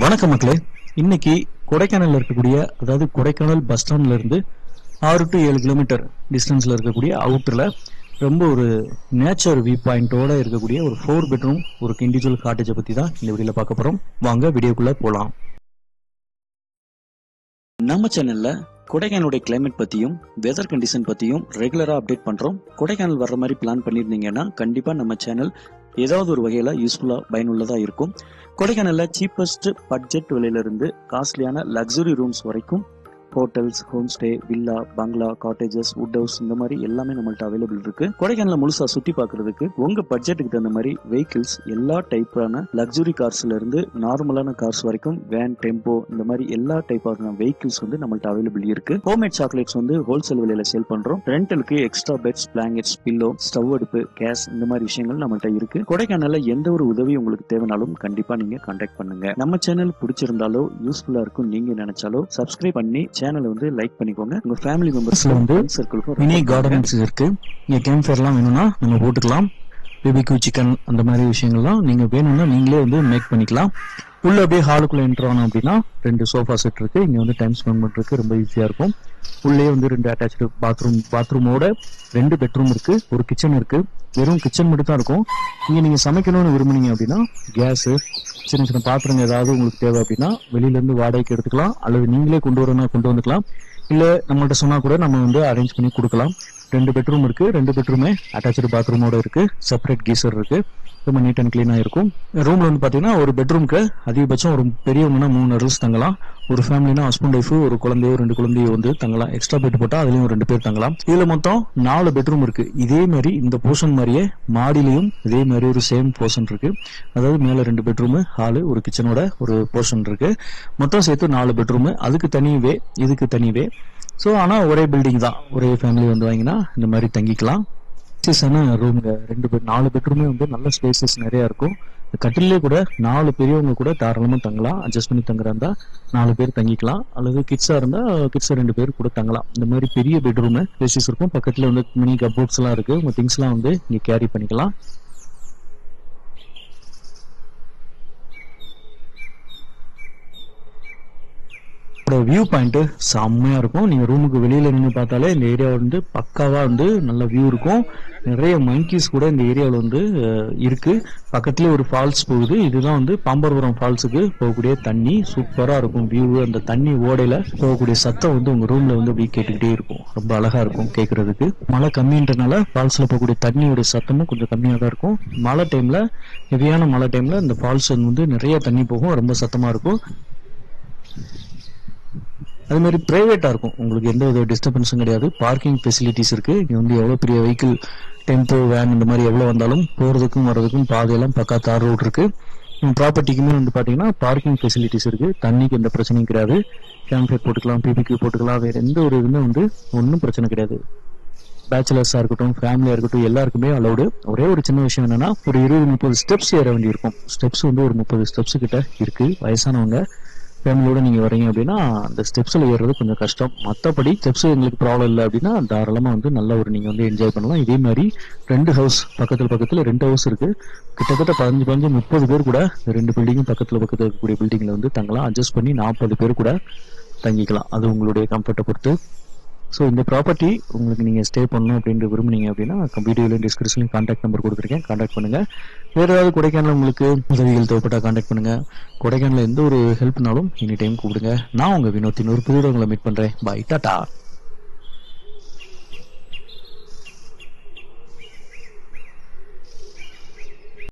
வணக்கம் மக்களே. இன்னைக்கு கொடைக்கானல்ல இருக்கக்கூடிய, அதாவது கொடைக்கானல் பஸ் ஸ்டாண்ட்ல இருந்து 6 to 7 கிலோமீட்டர் டிஸ்டன்ஸ்ல இருக்கக்கூடிய அவுட்டர்ல ரொம்ப ஒரு நேச்சர் வியூ பாயிண்டோட இருக்கக்கூடிய ஒரு 4 பெட்ரூம் ஒரு இண்டிவிஜுவல் காட்டேஜை பத்தி தான் இந்த வீடியோல பார்க்க போறோம். வாங்க வீடியோக்குள்ள போலாம். நம்ம சேனல்ல கொடைக்கானலுடைய கிளைமேட் பத்தியும் வெதர் கண்டிஷன் பத்தியும் ரெகுலரா அப்டேட் பண்றோம். கொடைக்கானல் வர்ற மாதிரி பிளான் பண்ணியிருந்தீங்கன்னா கண்டிப்பா நம்ம சேனல் ஏதாவது ஒரு வகையில யூஸ்ஃபுல்லா பயனுள்ளதா இருக்கும். கொடைக்கானல்ல சீப்பஸ்ட் பட்ஜெட் விலையில இருந்து காஸ்ட்லியான லக்ஸுரி ரூம்ஸ் வரைக்கும் ஹோட்டல்ஸ், ஹோம் ஸ்டே, வில்லா, பங்களா, காட்டேஜஸ், வுட் ஹவுஸ் இந்த மாதிரி எல்லாமே நம்மள்ட்ட அவைலபிள் இருக்கு. கொடைக்கானல முழுசா சுத்தி பார்க்கிறதுக்கு உங்க பட்ஜெட்டுக்கு தகுந்த மாதிரி வெஹிக்கிள்ஸ் எல்லா டைப்பான லக்ஸுரி கார்ஸ்ல இருந்து நார்மலான கார்ஸ் வரைக்கும் வேன், டெம்போ இந்த மாதிரி எல்லா டைப்பான வெஹிக்கிள்ஸ் வந்து நம்மள்ட்ட அவைலபிள் இருக்கு. ஹோம்மேட் சாக்லேட்ஸ் வந்து ஹோல்சேல் விலையில சேல் பண்றோம். ரெண்டலுக்கு extra beds, blankets, pillow, stove அடுப்பு, கேஸ் இந்த மாதிரி விஷயங்கள் நம்மள்ட்ட இருக்கு. கொடைக்கானல்ல எந்த ஒரு உதவி உங்களுக்கு தேவைனாலும் கண்டிப்பா நீங்க கான்டாக்ட் பண்ணுங்க. நம்ம சேனல் பிடிச்சிருந்தாலோ யூஸ்ஃபுல்லா இருக்கும் நீங்க நினைச்சாலோ சப்ஸ்கிரைப் பண்ணி சேனலை வந்து லைக் பண்ணிக்கோங்க. உங்க ஃபேமிலி மெம்பர்ஸ்ல வந்து சர்க்கிளுக்கு மினி கார்டன்ஸ் இருக்கு. இங்க கேம்ப் ஃபயர்லாம் வேணும்னா நம்ம போட்டுக்கலாம். பிபிக்யூ சிக்கன் அந்த மாதிரி விஷயங்கள்லாம் நீங்க வேணும்னா நீங்களே வந்து மேக் பண்ணிக்கலாம். உள்ள அப்படியே ஹாலுக்குள்ள என்டர் ஆனோம் அப்படின்னா 2 சோஃபா செட் இருக்கு. இங்க வந்து டைம் ஸ்பெண்ட் பண்றதுக்கு ரொம்ப ஈஸியா இருக்கும். உள்ளே வந்து 2 அட்டாச்சு பாத்ரூமோட 2 பெட்ரூம் இருக்கு, ஒரு கிச்சன் இருக்கு. வெறும் கிச்சன் மட்டும் தான் இருக்கும். இங்க நீங்க சமைக்கணும்னு விரும்புனீங்க அப்படின்னா கேஸ், சின்ன சின்ன பாத்திரங்கள் ஏதாவது உங்களுக்கு தேவை அப்படின்னா வெளியில இருந்து வாடகைக்கு எடுத்துக்கலாம், அல்லது நீங்களே கொண்டு வரணும் கொண்டு வந்துக்கலாம். இல்ல நம்மள்ட்ட சொன்னா கூட நம்ம வந்து அரேஞ்ச் பண்ணி கொடுக்கலாம். 2 பெட்ரூம் இருக்கு. 2 பெட்ரூமே அட்டாச்சு பாத்ரூமோட இருக்கு. செப்பரேட் கீசர் இருக்கு. ரொம்ப நீட் அண்ட் கிளீனா இருக்கும். ரூம்ல வந்து பாத்தீங்கன்னா ஒரு பெட்ரூம்க்கு அதிகபட்சம் ஒரு பெரியவங்கன்னா 3 அடல்ட்ஸ் தங்கலாம். ஒரு ஃபேமிலினா ஹஸ்பண்ட் ஒய்ஃப், ஒரு குழந்தையோ 2 குழந்தையோ வந்து தங்கலாம். எக்ஸ்ட்ரா பெட் போட்டா அதுலயும் 2 பேர் தங்கலாம். இதுல மொத்தம் 4 பெட்ரூம் இருக்கு. இதே மாதிரி இந்த போர்ஷன் மாதிரியே மாடியிலையும் இதே மாதிரி ஒரு சேம் போர்ஷன் இருக்கு. அதாவது மேல 2 பெட்ரூம், ஹாலு, ஒரு கிச்சனோட ஒரு போர்ஷன் இருக்கு. மொத்தம் சேர்த்து 4 பெட்ரூம். அதுக்கு தனிவே, இதுக்கு தனிவே. ஸோ ஆனால் ஒரே பில்டிங் தான். ஒரே ஃபேமிலி வந்து வாங்கினா இந்த மாதிரி தங்கிக்கலாம். ரூம்ங்க 4 பெட்ரூமே வந்து நல்ல ஸ்பேசஸ் நிறைய இருக்கும். கட்டிலே கூட 4 பெரியவங்க கூட தாராளமா தங்கலாம். அட்ஜஸ்ட் பண்ணி தங்குறா இருந்தா 4 பேர் தங்கிக்கலாம். அல்லது கிட்ஸா இருந்தா கிட்ஸ் 2 பேர் கூட தங்கலாம். இந்த மாதிரி பெரிய பெட்ரூம் ஸ்பேசஸ் இருக்கும். பக்கத்துல வந்து மினி கப்போர்ட்ஸ் எல்லாம் இருக்கு. உங்க திங்ஸ் எல்லாம் வந்து இங்க கேரி பண்ணிக்கலாம். வியூ பாயிண்ட் செம்மையா இருக்கும். நீங்க ரூமுக்கு வெளியில நின்று பார்த்தாலே இந்த ஏரியா வந்து பக்காவா வந்து நல்ல வியூ இருக்கும். நிறைய மங்கீஸ் கூட இந்த ஏரியாவில் வந்து இருக்கு. பக்கத்துலேயே ஒரு ஃபால்ஸ் போகுது. இதுதான் வந்து பாம்பர்புரம் ஃபால்ஸுக்கு போகக்கூடிய தண்ணி. சூப்பரா இருக்கும் வியூ. அந்த தண்ணி ஓடையில போகக்கூடிய சத்தம் வந்து உங்க ரூம்ல வந்து அப்படியே கேட்டுக்கிட்டே இருக்கும். ரொம்ப அழகா இருக்கும் கேட்கறதுக்கு. மழை கம்மின்றனால ஃபால்ஸ்ல போகக்கூடிய தண்ணியோட சத்தமும் கொஞ்சம் கம்மியா தான் இருக்கும். மழை டைம்ல, ஹெவியான மழை டைம்ல இந்த ஃபால்ஸ் வந்து நிறைய தண்ணி போகும். ரொம்ப சத்தமா இருக்கும். அது மாதிரி பிரைவேட்டா இருக்கும். உங்களுக்கு எந்த வித டிஸ்டர்பன்ஸும் கிடையாது. பார்க்கிங் ஃபெசிலிட்டிஸ் இருக்கு. இங்க வந்து எவ்வளவு பெரிய வெஹிக்கிள், டெம்போ, வேன் இந்த மாதிரி எவ்வளவு வந்தாலும் போறதுக்கும் வர்றதுக்கும் பாதையெல்லாம் பக்கா தார் ரோட் இருக்கு. ப்ராப்பர்ட்டிக்குமே வந்து பாத்தீங்கன்னா பார்க்கிங் ஃபெசிலிட்டிஸ் இருக்கு. தண்ணிக்கு எந்த பிரச்சனையும் கிடையாது. கேம்ப் ஃபயர் போட்டுக்கலாம், பிபிக்யூ போட்டுக்கலாம். வேற எந்த ஒரு இதுமே வந்து ஒன்றும் பிரச்சனை கிடையாது. பேச்சுலர்ஸா இருக்கட்டும், ஃபேமிலியா இருக்கட்டும், எல்லாருக்குமே அலௌடு. ஒரே ஒரு சின்ன விஷயம் என்னன்னா, ஒரு 20-30 ஸ்டெப்ஸ் ஏற வேண்டி இருக்கும். ஸ்டெப்ஸ் வந்து ஒரு 30 ஸ்டெப்ஸ் கிட்ட இருக்கு. வயசானவங்க ஃபேமிலியோட நீங்க வரீங்க அப்படின்னா அந்த ஸ்டெப்ஸ்ல ஏறுறது கொஞ்சம் கஷ்டம். மற்றபடி ஸ்டெப்ஸ் எங்களுக்கு ப்ராப்ளம் இல்லை அப்படின்னா தாராளமா வந்து நல்ல ஒரு நீங்க வந்து என்ஜாய் பண்ணலாம். இதே மாதிரி 2 ஹவுஸ் பக்கத்துல 2 ஹவுஸ் இருக்கு. கிட்டத்தட்ட 15-30 பேர் கூட 2 பில்டிங்கும் பக்கத்துல இருக்கக்கூடிய பில்டிங்ல வந்து தங்கலாம். அட்ஜஸ்ட் பண்ணி 40 பேர் கூட தங்கிக்கலாம். அது உங்களுடைய கம்ஃபர்ட்டை பொறுத்து. ஸோ இந்த ப்ராப்பர்ட்டி உங்களுக்கு நீங்கள் ஸ்டே பண்ணணும் அப்படின்ட்டு விரும்புனீங்க அப்படின்னா வீடியோலையும் டிஸ்கிரிப்ஷன்லையும் கான்டாக்ட் நம்பர் கொடுத்துருக்கேன். கான்டாக்ட் பண்ணுங்கள். வேறு ஏதாவது கொடைக்கானல் உங்களுக்கு உதவிகள் தேவைப்பட்டால் கான்டாக்ட் பண்ணுங்கள். கொடைக்கானலில் எந்த ஒரு ஹெல்ப்னாலும் எனி டைம் கூப்பிடுங்க. நான் உங்கள் வினோத்தின் ஒரு புதிய உங்களை மீட் பண்ணுறேன். பாய், டாடா.